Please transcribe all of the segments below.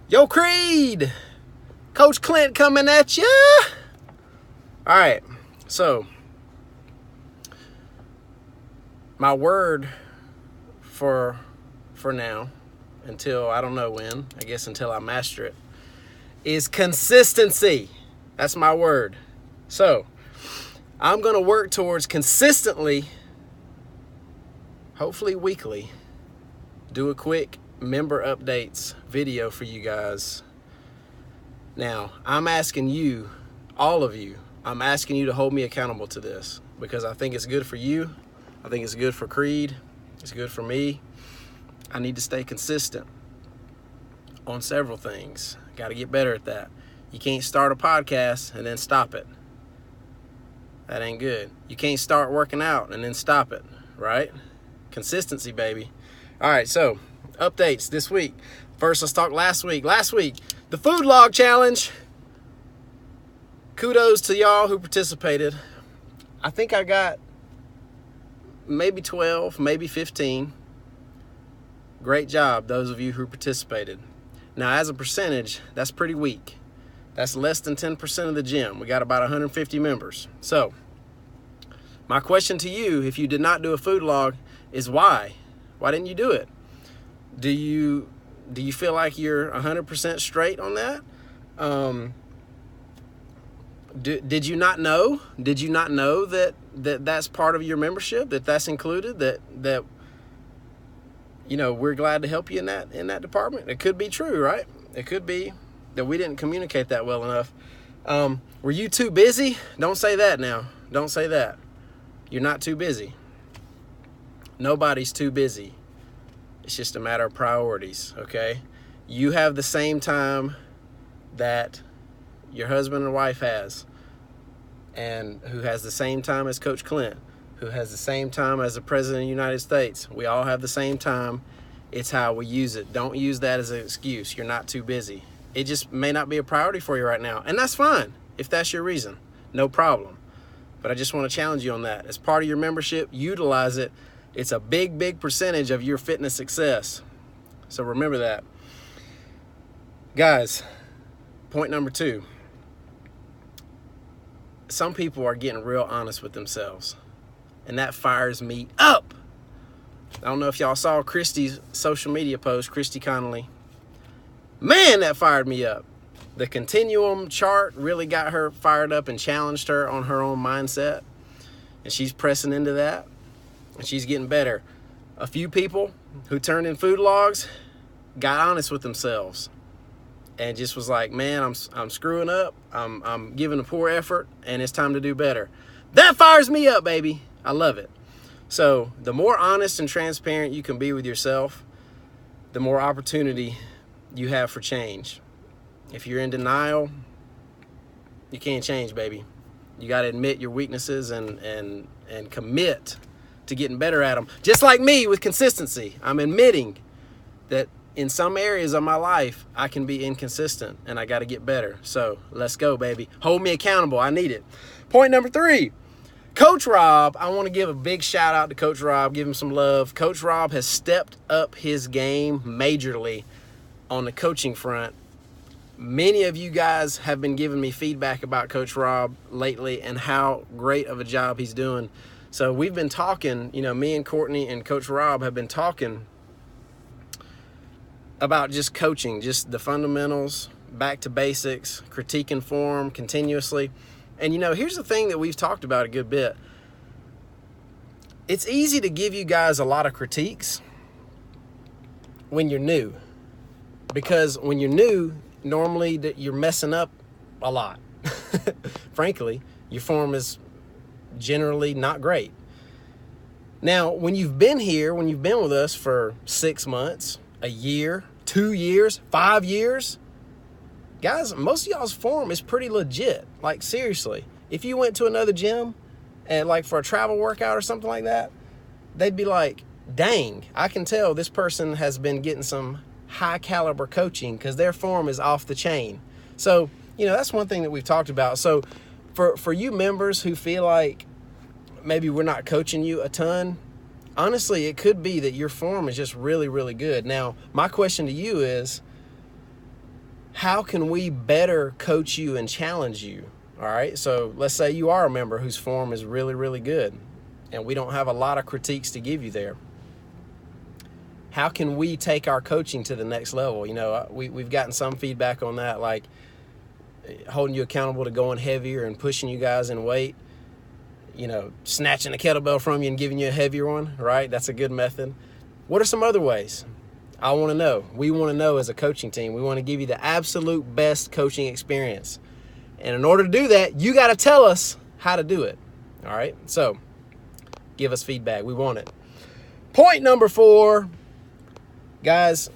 Yo, Creed! Coach Clint coming at ya! All right, so my word for now, until I don't know when, I guess until I master it, is consistency. That's my word. So I'm going to work towards consistently, hopefully weekly, do a quick member updates video for you guys. Now, I'm asking you, all of you, I'm asking you to hold me accountable to this because I think it's good for you. I think it's good for Creed. It's good for me. I need to stay consistent on several things. Got to get better at that. You can't start a podcast and then stop it. That ain't good. You can't start working out and then stop it, right? Consistency, baby. All right, so updates this week. First, let's talk last week. Last week, the food log challenge. Kudos to y'all who participated. I think I got maybe 12, maybe 15. Great job, those of you who participated. Now, as a percentage, that's pretty weak. That's less than 10% of the gym. We got about 150 members. So, my question to you, if you did not do a food log, is why? Why didn't you do it? Do you feel like you're 100% straight on that? Did you not know? Did you not know that that's part of your membership? That's included? That you know, we're glad to help you in that department. It could be true, right? It could be that we didn't communicate that well enough. Were you too busy? Don't say that now. Don't say that. You're not too busy. Nobody's too busy. It's just a matter of priorities, okay? You have the same time that your husband and wife has, and who has the same time as Coach Clint, who has the same time as the President of the United States. We all have the same time. It's how we use it. Don't use that as an excuse. You're not too busy. It just may not be a priority for you right now, and that's fine. If that's your reason, no problem. But I just want to challenge you on that. As part of your membership, utilize it. It's a big percentage of your fitness success. So remember that. Guys, point number 2. Some people are getting real honest with themselves, and that fires me up. I don't know if y'all saw Christy's social media post, Christy Connolly. Man, that fired me up. The continuum chart really got her fired up and challenged her on her own mindset, and she's pressing into that, and she's getting better. A few people who turned in food logs got honest with themselves and just was like, man, I'm screwing up. I'm giving a poor effort, and it's time to do better. That fires me up, baby. I love it. So the more honest and transparent you can be with yourself, the more opportunity you have for change. If you're in denial, you can't change, baby. You got to admit your weaknesses and commit to getting better at them. Just like me with consistency. I'm admitting that in some areas of my life, I can be inconsistent, and I got to get better. So let's go, baby. Hold me accountable. I need it. Point number 3, Coach Rob. I want to give a big shout out to Coach Rob. Give him some love. Coach Rob has stepped up his game majorly on the coaching front. Many of you guys have been giving me feedback about Coach Rob lately and how great of a job he's doing. So we've been talking, you know, me and Courtney and Coach Rob have been talking about just coaching, just the fundamentals, back to basics, critiquing form continuously. And, you know, here's the thing that we've talked about a good bit. It's easy to give you guys a lot of critiques when you're new, because when you're new, normally you're messing up a lot. Frankly, your form is generally not great. Now, when you've been here, when you've been with us for 6 months, a year, 2 years, 5 years, guys, most of y'all's form is pretty legit. Like, seriously, if you went to another gym and like for a travel workout or something like that, they'd be like, dang, I can tell this person has been getting some high caliber coaching because their form is off the chain. So, you know, that's one thing that we've talked about. So for you members who feel like maybe we're not coaching you a ton, honestly, it could be that your form is just really, really good. Now, my question to you is, how can we better coach you and challenge you? All right, so let's say you are a member whose form is really, really good, and we don't have a lot of critiques to give you there. How can we take our coaching to the next level? You know, we've gotten some feedback on that, like holding you accountable to going heavier and pushing you guys in weight, you know, snatching a kettlebell from you and giving you a heavier one, right? That's a good method. What are some other ways? I want to know. We want to know as a coaching team. We want to give you the absolute best coaching experience. And in order to do that, you got to tell us how to do it. All right? So give us feedback. We want it. Point number 4, guys,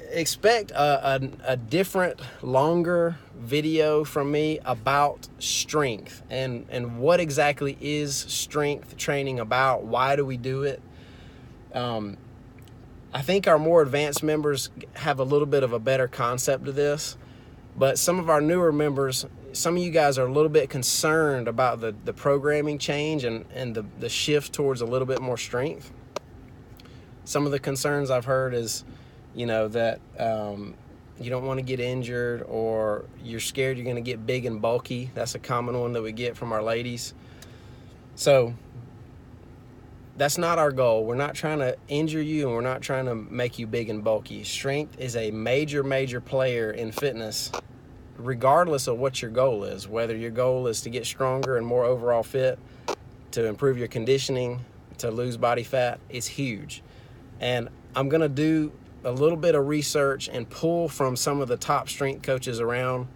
expect a different, longer video from me about strength and what exactly is strength training about. Why do we do it? I think our more advanced members have a little bit of a better concept of this, but some of our newer members, some of you guys are a little bit concerned about the programming change and the shift towards a little bit more strength. Some of the concerns I've heard is, you know, that you don't want to get injured, or you're scared you're going to get big and bulky. That's a common one that we get from our ladies. So that's not our goal. We're not trying to injure you, and we're not trying to make you big and bulky. Strength is a major, major player in fitness, regardless of what your goal is. Whether your goal is to get stronger and more overall fit, to improve your conditioning, to lose body fat, it's huge. And I'm going to do a little bit of research and pull from some of the top strength coaches around,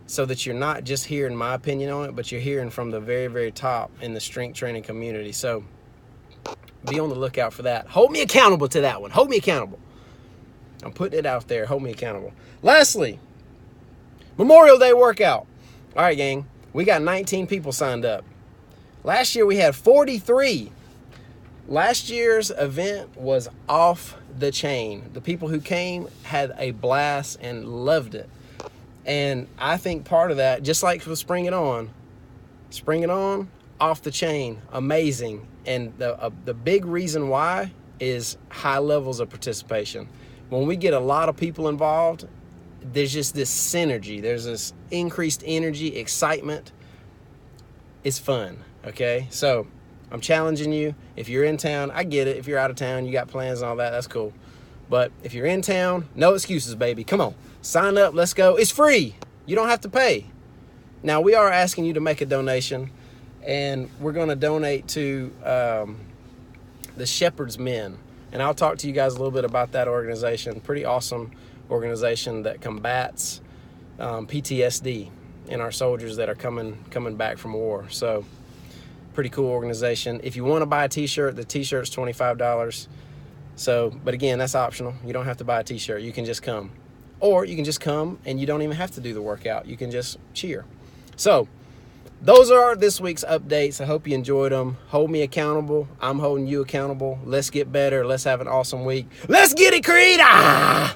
so that you're not just hearing my opinion on it, but you're hearing from the very, very top in the strength training community. So be on the lookout for that. Hold me accountable to that one. Hold me accountable. I'm putting it out there. Hold me accountable. Lastly, Memorial Day workout. All right, gang. We got 19 people signed up. Last year we had 43. Last year's event was off the chain. The people who came had a blast and loved it. And I think part of that, just like with Spring It On, off the chain, amazing. And the big reason why is high levels of participation. When we get a lot of people involved, there's just this synergy. There's this increased energy, excitement. It's fun, okay? So I'm challenging you. If you're in town, I get it. If you're out of town, you got plans and all that, that's cool. But if you're in town, no excuses, baby. Come on, sign up, let's go. It's free. You don't have to pay. Now, we are asking you to make a donation, and we're going to donate to the Shepherd's Men. And I'll talk to you guys a little bit about that organization. Pretty awesome organization that combats PTSD in our soldiers that are coming back from war. So pretty cool organization. If you want to buy a t-shirt, the t-shirt's $25. So, but again, that's optional. You don't have to buy a t-shirt. You can just come. Or you can just come and you don't even have to do the workout. You can just cheer. So those are this week's updates. I hope you enjoyed them. Hold me accountable. I'm holding you accountable. Let's get better. Let's have an awesome week. Let's get it, Creed! Ah!